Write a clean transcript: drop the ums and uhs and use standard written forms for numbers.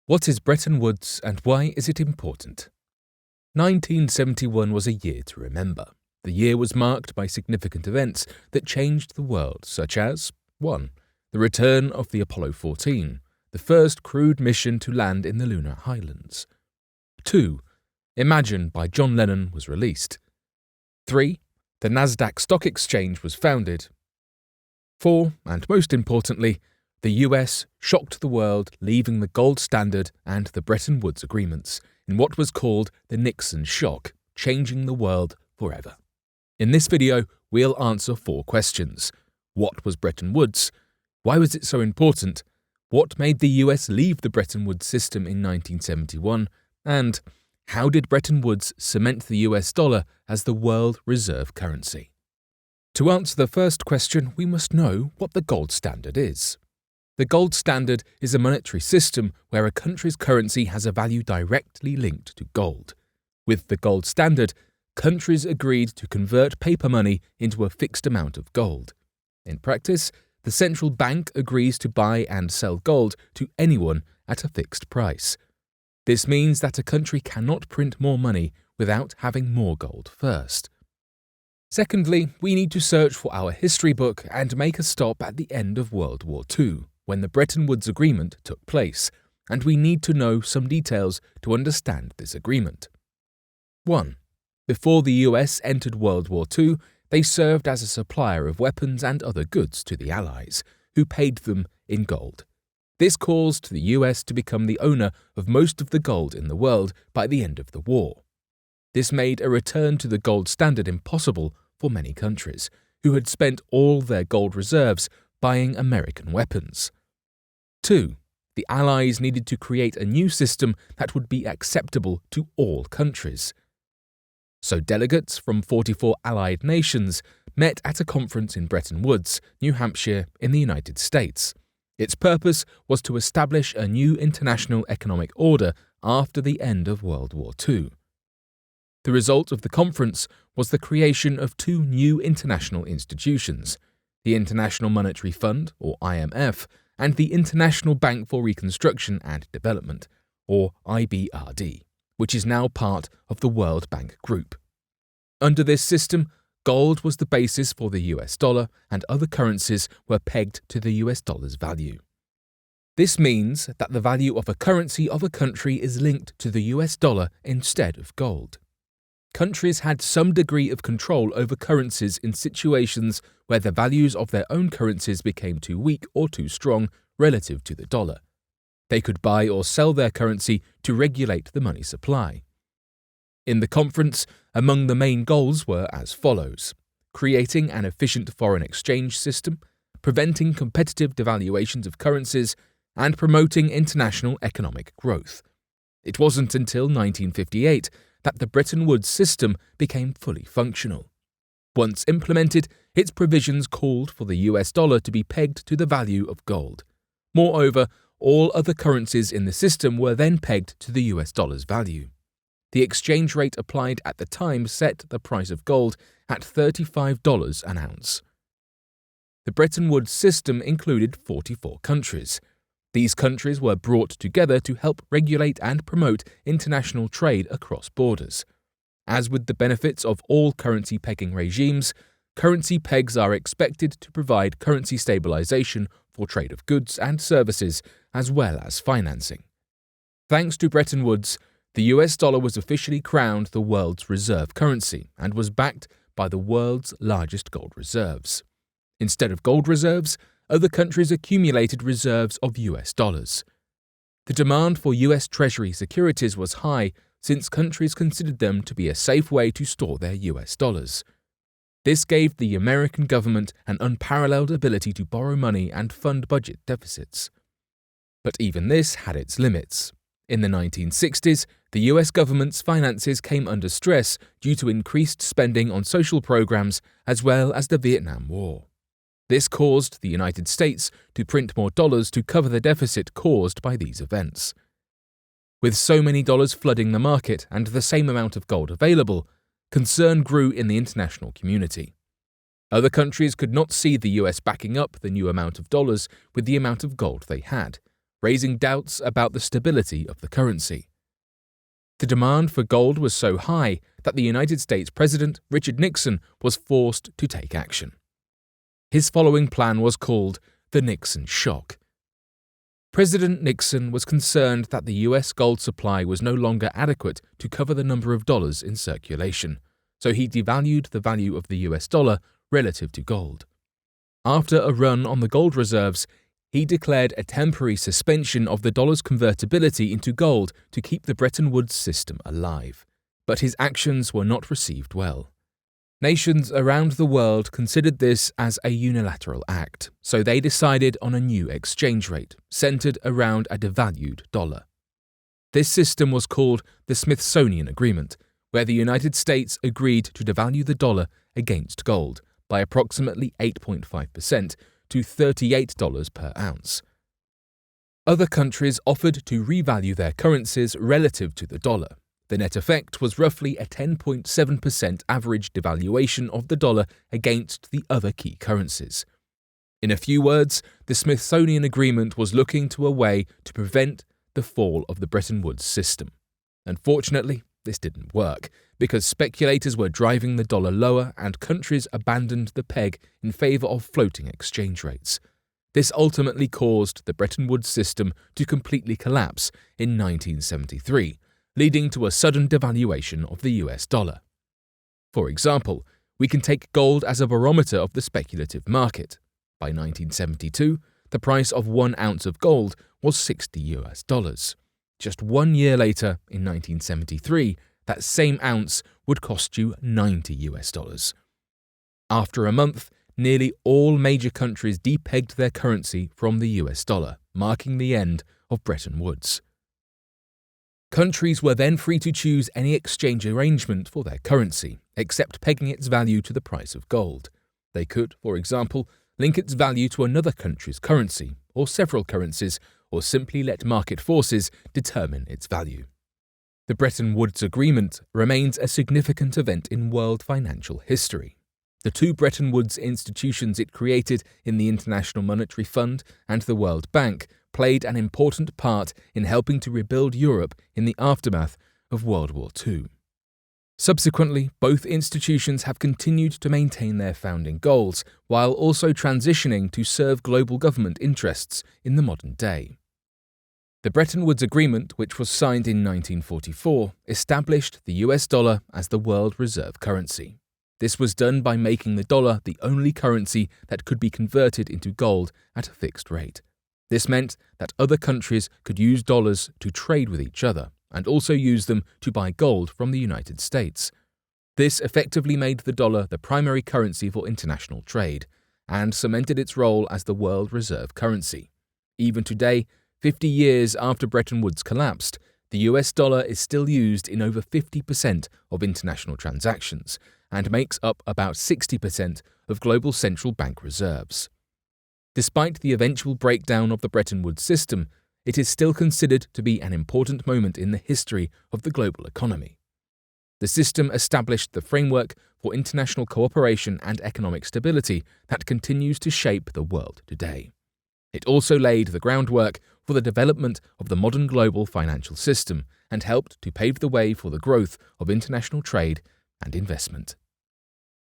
What is Bretton Woods and why is it important? 1971 was a year to remember. The year was marked by significant events that changed the world, such as 1. The return of the Apollo 14, the first crewed mission to land in the lunar highlands. 2. Imagine by John Lennon was released. 3. The Nasdaq Stock Exchange was founded. 4. And most importantly, the US shocked the world, leaving the gold standard and the Bretton Woods agreements in what was called the Nixon shock, changing the world forever. In this video, we'll answer 4 questions. What was Bretton Woods? Why was it so important? What made the US leave the Bretton Woods system in 1971? And how did Bretton Woods cement the US dollar as the world reserve currency? To answer the first question, we must know what the gold standard is. The gold standard is a monetary system where a country's currency has a value directly linked to gold. With the gold standard, countries agreed to convert paper money into a fixed amount of gold. In practice, the central bank agrees to buy and sell gold to anyone at a fixed price. This means that a country cannot print more money without having more gold first. Secondly, we need to search for our history book and make a stop at the end of World War II, when the Bretton Woods Agreement took place, and we need to know some details to understand this agreement. 1. Before the US entered World War II, they served as a supplier of weapons and other goods to the Allies, who paid them in gold. This caused the US to become the owner of most of the gold in the world by the end of the war. This made a return to the gold standard impossible for many countries, who had spent all their gold reserves buying American weapons. 2. The Allies needed to create a new system that would be acceptable to all countries. So delegates from 44 Allied nations met at a conference in Bretton Woods, New Hampshire, in the United States. Its purpose was to establish a new international economic order after the end of World War II. The result of the conference was the creation of 2 new international institutions, the International Monetary Fund, or IMF, and the International Bank for Reconstruction and Development, or IBRD, which is now part of the World Bank Group. Under this system, gold was the basis for the US dollar, and other currencies were pegged to the US dollar's value. This means that the value of a currency of a country is linked to the US dollar instead of gold. Countries had some degree of control over currencies in situations where the values of their own currencies became too weak or too strong relative to the dollar. They could buy or sell their currency to regulate the money supply. In the conference, among the main goals were as follows: creating an efficient foreign exchange system, preventing competitive devaluations of currencies, and promoting international economic growth. It wasn't until 1958 that the Bretton Woods system became fully functional. Once implemented, its provisions called for the US dollar to be pegged to the value of gold. Moreover, all other currencies in the system were then pegged to the US dollar's value. The exchange rate applied at the time set the price of gold at $35 an ounce. The Bretton Woods system included 44 countries. These countries were brought together to help regulate and promote international trade across borders. As with the benefits of all currency pegging regimes, currency pegs are expected to provide currency stabilization for trade of goods and services, as well as financing. Thanks to Bretton Woods, the US dollar was officially crowned the world's reserve currency and was backed by the world's largest gold reserves. Instead of gold reserves, other countries accumulated reserves of US dollars. The demand for US Treasury securities was high since countries considered them to be a safe way to store their US dollars. This gave the American government an unparalleled ability to borrow money and fund budget deficits. But even this had its limits. In the 1960s, the US government's finances came under stress due to increased spending on social programs as well as the Vietnam War. This caused the United States to print more dollars to cover the deficit caused by these events. With so many dollars flooding the market and the same amount of gold available, concern grew in the international community. Other countries could not see the US backing up the new amount of dollars with the amount of gold they had. raising doubts about the stability of the currency. The demand for gold was so high that the United States President, Richard Nixon, was forced to take action. His following plan was called the Nixon Shock. President Nixon was concerned that the US gold supply was no longer adequate to cover the number of dollars in circulation, so he devalued the value of the US dollar relative to gold. After a run on the gold reserves, he declared a temporary suspension of the dollar's convertibility into gold to keep the Bretton Woods system alive. But his actions were not received well. Nations around the world considered this as a unilateral act, so they decided on a new exchange rate, centered around a devalued dollar. This system was called the Smithsonian Agreement, where the United States agreed to devalue the dollar against gold by approximately 8.5% to $38 per ounce. Other countries offered to revalue their currencies relative to the dollar. The net effect was roughly a 10.7% average devaluation of the dollar against the other key currencies. In a few words, the Smithsonian Agreement was looking to a way to prevent the fall of the Bretton Woods system. Unfortunately, this didn't work, because speculators were driving the dollar lower and countries abandoned the peg in favor of floating exchange rates. This ultimately caused the Bretton Woods system to completely collapse in 1973, leading to a sudden devaluation of the US dollar. For example, we can take gold as a barometer of the speculative market. By 1972, the price of 1 ounce of gold was $60. Just 1 year later, in 1973, that same ounce would cost you $90. After a month, nearly all major countries depegged their currency from the US dollar, marking the end of Bretton Woods. Countries were then free to choose any exchange arrangement for their currency, except pegging its value to the price of gold. They could, for example, link its value to another country's currency, or several currencies, or simply let market forces determine its value. The Bretton Woods Agreement remains a significant event in world financial history. The two Bretton Woods institutions it created in the International Monetary Fund and the World Bank played an important part in helping to rebuild Europe in the aftermath of World War II. Subsequently, both institutions have continued to maintain their founding goals while also transitioning to serve global government interests in the modern day. The Bretton Woods Agreement, which was signed in 1944, established the US dollar as the world reserve currency. This was done by making the dollar the only currency that could be converted into gold at a fixed rate. This meant that other countries could use dollars to trade with each other and also use them to buy gold from the United States. This effectively made the dollar the primary currency for international trade and cemented its role as the world reserve currency. Even today, 50 years after Bretton Woods collapsed, the US dollar is still used in over 50% of international transactions and makes up about 60% of global central bank reserves. Despite the eventual breakdown of the Bretton Woods system, it is still considered to be an important moment in the history of the global economy. The system established the framework for international cooperation and economic stability that continues to shape the world today. It also laid the groundwork for the development of the modern global financial system and helped to pave the way for the growth of international trade and investment.